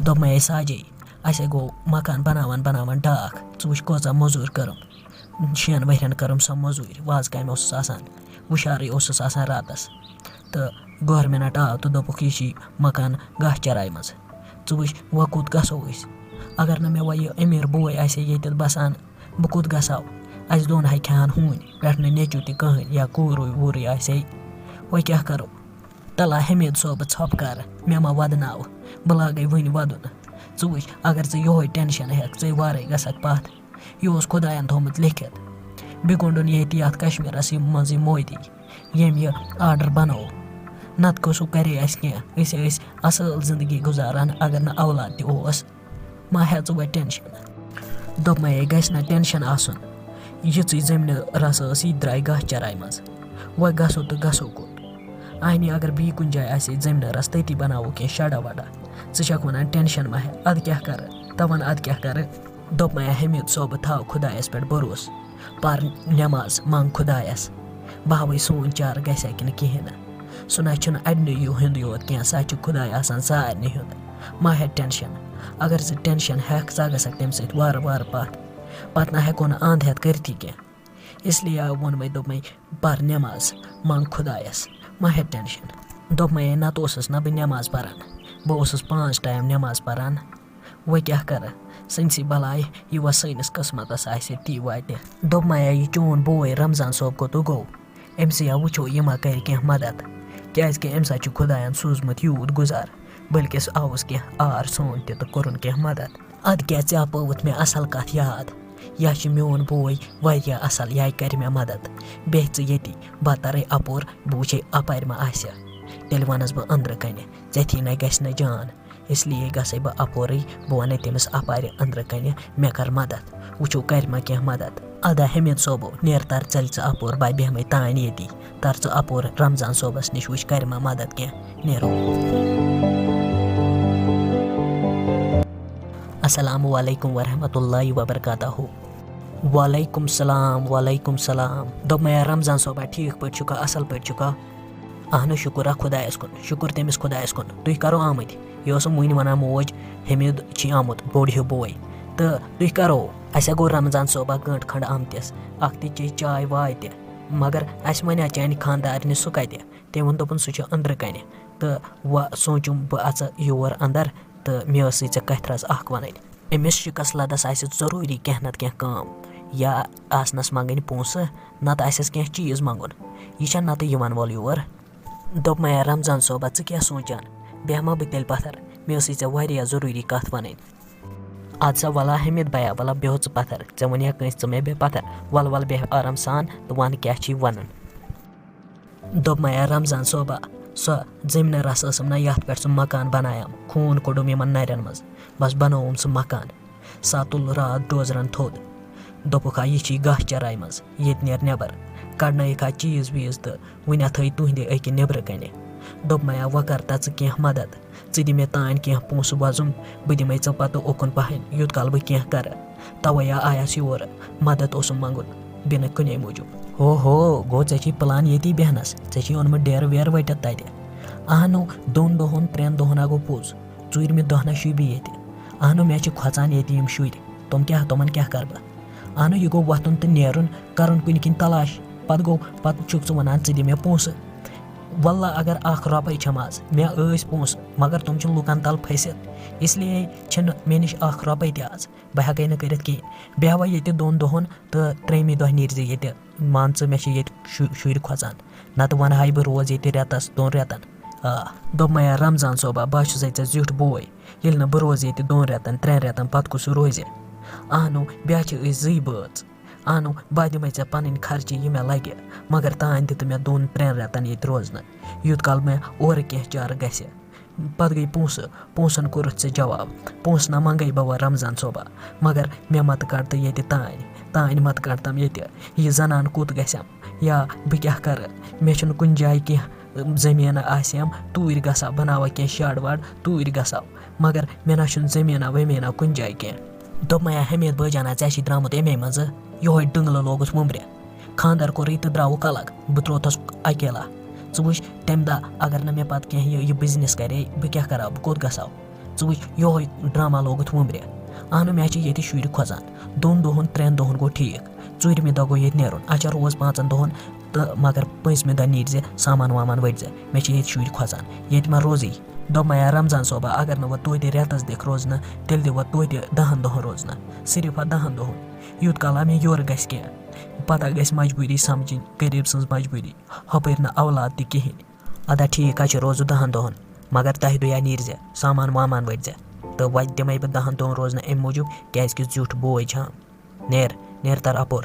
دوٚپمَے ساجے اَسے گوٚو مکان بناوان ڈاکھ ژٕ وٕچھ کۭژاہ موٚزوٗرۍ کٔرٕم 6 ؤریَن کٔرٕم سۄ موٚزوٗرۍ وازٕ کامہِ اوسُس آسان ہُشارٕے اوسُس آسان راتَس تہٕ گورمٮ۪نٛٹ آو تہٕ دوٚپُکھ یہِ چھِ مکان گاہ چراے منٛز ژٕ وٕچھ وۄنۍ کوٚت گژھو أسۍ اگر نہٕ مےٚ وۄنۍ یہِ أمیٖر بوے آسہِ ہے ییٚتٮ۪تھ بَسان بہٕ کوٚت گژھو اَسہِ دۄن ہَے کھٮ۪ہن ہوٗنۍ پٮ۪ٹھ نہٕ نیٚچوٗ تہِ کٕہٕنۍ یا کوٗرٕے ووٗرٕے آسہِ ہے وۄنۍ کیٛاہ کَرو تَلا حمید صٲبہٕ ژھۄپہٕ کَرٕ مےٚ ما وَدناوٕ بہٕ لاگَے وٕنہِ وَدُن ژٕ وٕچھ اگر ژٕ یِہوٚے ٹٮ۪نشَن ہٮ۪کھ ژٕے وارَے گژھکھ پَتھ یہِ اوس خۄدایَن تھوٚمُت لیکھِتھ بِگُنٛڈُن ییٚتہِ یَتھ کشمیٖرَس منٛز یہِ مودی ییٚمۍ یہِ آرڈَر بنوو نَتہٕ کُسُو کَرے اَسہِ کینٛہہ أسۍ ٲسۍ اَصٕل زِندگی گُزاران اگر نہٕ اولاد تہِ اوس ما ہےٚ ژٕ وۄنۍ ٹٮ۪نشَن دوٚپمَے گژھِ نہ ٹٮ۪نشَن آسُن یِژٕے زٔمیٖنہِ رَس ٲس یہِ درٛاے گاہ چراے منٛز وۄنۍ گژھو تہٕ گژھو کوٚت اَہنہِ اگر بیٚیہِ کُنہِ جایہِ آسہِ ہے زٔمیٖنہِ رَس تٔتی بناوو کینٛہہ شَڈا وَڈا ژٕ چھَکھ وَنان ٹٮ۪نشَن ما ہےٚ اَدٕ کیٛاہ کَرٕ دَپان اَدٕ کیٛاہ کَرٕ دوٚپمَے حمید صٲبہٕ تھاو خۄدایَس پٮ۪ٹھ بروسہٕ پَر نٮ۪ماز منٛگ خۄدایَس بہٕ ہاوَے سون چارٕ گژھِ کِنہٕ کِہیٖنۍ نہٕ سُہ نہ چھُنہٕ اَڑنٕے ہُنٛد یوت کینٛہہ سُہ چھُ خۄداے آسان سارنٕے ہُنٛد ما ہےٚ ٹٮ۪نشَن اگر ژٕ ٹٮ۪نشَن ہٮ۪کھ ژٕ گژھکھ تَمہِ سۭتۍ وارٕ وارٕ پَتہٕ نہ ہٮ۪کو نہٕ اَنٛد ہٮ۪تھ کٔرِتھٕے کینٛہہ اِسلیے ووٚنمَے دوٚپمَے پَر نٮ۪ماز منٛگ خۄدایَس ما ہےٚ ٹٮ۪نشَن دوٚپمَے نَتہٕ اوسُس نہ بہٕ نٮ۪ماز پَران بہٕ اوسُس 5 ٹایم نٮ۪ماز پَران وۄنۍ کیٛاہ کَرٕ سٲنۍسٕے بَلاے یہِ وۄنۍ سٲنِس قٕسمَتَس آسہِ تی واتہِ دوٚپمَے یہِ چون بوے رمضان صٲب کوٚت گوٚو أمۍسٕے وٕچھو یہِ ما کَرِ کینٛہہ مَدَد کیٛازِکہِ أمِس چھُ خۄدایَن سوٗزمُت یوٗت گُزار بٔلکہِ آوُس کینٛہہ آر سون تہِ تہٕ کوٚرُن کینٛہہ مَدَد اَدٕ کیٛاہ ژاپٲوُتھ مےٚ اَصٕل کَتھ یاد یا چھِ میون بوے واریاہ اَصٕل یا کَرِ مےٚ مَدَد بیٚہہ ژٕ ییٚتی بہٕ تَرَے اَپور بہٕ وٕچھے اَپارِ ما آسہِ تیٚلہِ وَنَس بہٕ أنٛدرٕ کَنہِ ژےٚ نَے گژھِ نہٕ جان اِسلیے گژھَے بہٕ اَپورٕے بہٕ وَنَے تٔمِس اَپارِ أنٛدرٕ کَنہِ مےٚ کَر مَدَد وٕچھو کَرِ ما کینٛہہ مَدَد اَدا حمید صٲبو نیر تَر ژَلہِ ژٕ اَپور بہٕ بیٚہمَے تانۍ ییٚتی تَر ژٕ اَپور رمضان صٲبَس نِش وٕچھ کَرِ ما مَدَد کینٛہہ نیرو اَسَلامُ علیکُم ورحمتہ اللہِ وبرکاتہوٗ وعلیکُم سلام دوٚپمَے رمضان صٲبا ٹھیٖک پٲٹھۍ چھُکھا اَصٕل پٲٹھۍ چھُکھا اہنُو شُکُر خۄدایَس کُن شُکُر تٔمِس خۄدایَس کُن تُہۍ کَرو آمٕتۍ یہِ ٲسٕم وٕنۍ وَنان موج حمید چھِ آمُت بوٚڑ ہیوٗ بوے تہٕ تُہۍ کَرو اَسہِ گوٚو رمضان صٲبا گٲنٛٹہٕ کھنٛڈ آمتِس اَکھ تہِ چے چاے واے تہِ مگر اَسہِ وَنیٛاو چانہِ خانٛدارنہِ سُہ کَتہِ تٔمۍ ووٚن دوٚپُن سُہ چھُ أنٛدرٕ کَنہِ تہٕ وۄنۍ سونٛچُم بہٕ اَژٕ یور اَنٛدر تہٕ مےٚ ٲسٕے ژےٚ کَتھِ رَژ اَکھ وَنٕنۍ أمِس شِکَس لَدَس آسہِ ضٔروٗری کینٛہہ نَتہٕ کینٛہہ کٲم یا آسنَس منٛگٕنۍ پونٛسہٕ نَتہٕ آسٮ۪س کینٛہہ چیٖز منٛگُن یہِ چھا نَتہٕ یِوان وول یور دوٚپمَے رمضان صٲبا ژٕ کیٛاہ سونٛچان بیٚہما بہٕ تیٚلہِ پَتھر مےٚ ٲسٕے ژےٚ واریاہ ضٔروٗری کَتھ وَنٕنۍ اَدٕ سا وَلا حمید بیا وَلا بیٚہو ژٕ پَتھر ژےٚ وَنیا کٲنٛسہِ ژٕ مےٚ بیٚہہ پَتھر وَلہٕ بیٚہہ آرام سان تہٕ وَن کیٛاہ چھُے وَنُن دوٚپمَے رمضان صٲبا سۄ زٔمیٖنہِ رَس ٲسٕم نہ یَتھ پٮ۪ٹھ سُہ مکان بَنایَم خوٗن کوٚڑُم یِمَن نَرٮ۪ن منٛز بَس بَنووُم سُہ مکان سا تُل راتھ ڈوزرَن تھوٚد دوٚپُکھ یہِ چھی گاہ چراے منٛز ییٚتہِ نیر نٮ۪بر کَڑنٲیِکھ چیٖز ویٖز تہٕ وٕنہِ تھٲے تُہنٛدِ أکہِ نیٚبرٕ کَنہِ دوٚپمَے وۄنۍ کَر تا ژٕ کینٛہہ مَدَد ژٕ دِ مےٚ تانۍ کینٛہہ پونٛسہٕ وۄزُم بہٕ دِمَے ژٕ پَتہٕ اُکُن پَہَنۍ یوٗت کال بہٕ کینٛہہ کَرٕ تَوَے آیَس یور مَدَد اوسُم منٛگُن بِنہٕ کُنے موٗجوٗب ہو گوٚو ژےٚ چھی پٕلان ییٚتی بیٚہنَس ژےٚ چھی اوٚنمُت ڈیرٕ ویرٕ ؤٹِتھ تَتہِ اہنوٗ 2 دۄہَن 3 دۄہَن گوٚو پوٚز 4مہِ دۄہ نہ شوٗبی ییٚتہِ اہنوٗ مےٚ چھِ کھۄژان ییٚتہِ یِم شُرۍ تِمَن کیٛاہ کَرٕ بہٕ اہنوٗ یہِ گوٚو وۄتھُن تہٕ نیرُن کَرُن کُنہِ کِنۍ تلاش پَتہٕ چھُکھ ژٕ وَنان ژٕ دِ مےٚ پونٛسہٕ وَللہ اگر 1 رۄپَے چھَم آز مےٚ ٲسۍ پونٛسہٕ مگر تِم چھِ لُکَن تَل پھٔسِتھ اِسلیے چھِنہٕ مےٚ نِش 1 رۄپَے تہِ آز بہٕ ہٮ۪کَے نہٕ کٔرِتھ کِہیٖنۍ بیٚہوَے ییٚتہِ 2 دۄہَن تہٕ 3مہِ دۄہ نیٖرزِ ییٚتہِ مان ژٕ مےٚ چھِ ییٚتہِ شُرۍ کھۄژان نَتہٕ وَنہٕ ہاے بہٕ روزٕ ییٚتہِ رٮ۪تَس 2 رٮ۪تَن دوٚپمَے رمضان صٲبا بہٕ چھُسَے ژےٚ زیُٹھ بوے ییٚلہِ نہٕ بہٕ روزٕ ییٚتہِ 2 رٮ۪تَن 3 رٮ۪تَن پَتہٕ کُس روزِ اہنوٗ بیٚیہِ چھِ أسۍ 2 بٲژ اہنوٗ بہٕ دِمَے ژےٚ پَنٕنۍ خرچہِ یہِ مےٚ لَگہِ مگر تانۍ دِ تہٕ مےٚ 2-3 رٮ۪تَن ییٚتہِ روزنہٕ یوٗت کال مےٚ اورٕ کینٛہہ چارٕ گژھِ پَتہٕ گٔے پونٛسَن کوٚرُتھ ژےٚ جواب پونٛسہٕ نہ منٛگَے بہٕ وۄنۍ رمضان صٲبا مگر مےٚ مَتہٕ کَڑ تہٕ ییٚتہِ تانۍ مَتہٕ کَڑتَم ییٚتہِ یہِ زَنان کوٚت گژھٮ۪م یا بہٕ کیٛاہ کَرٕ مےٚ چھُنہٕ کُنہِ جایہِ کینٛہہ زٔمیٖنہ آسٮ۪م توٗرۍ گژھو بَناوَو کینٛہہ شَڈ وَڈ توٗرۍ گژھو مگر مےٚ نہ چھُنہٕ زٔمیٖنہ ؤمیٖنہ کُنہِ جایہِ کینٛہہ دوٚپمَے حمید بٲجانا ژےٚ چھِ درٛامُت اَمے منٛزٕ یِہوٚے ڈٕنٛگلہٕ لوگُس وُمبرِ خانٛدَر کوٚرُے تہٕ درٛاوُکھ الگ بہٕ ترٛوتھَس اکیلا ژٕ وٕچھ تَمہِ دۄہ اگر نہٕ مےٚ پَتہٕ کینٛہہ یہِ بِزنِس کَرے بہٕ کیٛاہ کَرٕ بہٕ کوٚت گژھو ژٕ وٕچھ یِہوے ڈراما لوگُتھ وُمبرِ اہنو مےٚ چھِ ییٚتہِ شُرۍ کھۄژان 2 دۄہن 3 دۄہن گوٚو ٹھیٖک 4مہِ دۄہ گوٚو ییٚتہِ نیرُن اچھا روز 5 دۄہن تہٕ مگر 5مہِ دۄہ نیٖرزِ سامان وامان وٕٹزِ مےٚ چھِ ییٚتہِ شُرۍ کھۄژان ییٚتہِ ما روزی دوٚپ مےٚ رمضان صٲبا اگر نہٕ وۄنۍ توتہِ رٮ۪تس دِکھ روزنہٕ تیٚلہِ دِ وۄنۍ توتہِ 10 دۄہن روزنہٕ صرف 10 دۄہن یوٗت کالہ مےٚ یورٕ گژھِ کینٛہہ پتہ گژھِ مجبوٗری سمجِنۍ غریٖب سٕنٛز مجبوٗری ہُپٲرۍ نہٕ اولاد تہِ کِہیٖنۍ ادا ٹھیٖک حظ چھِ روزو 10 دۄہن مگر 10 دۄہ نیٖرزِ سامان وامان وٕٹزِ تہٕ وۄنۍ دِمے بہٕ 10 دۄہن روزنہٕ امہِ موٗجوٗب کیازکہِ زیُٹھ بوے چھام نیر تر اپور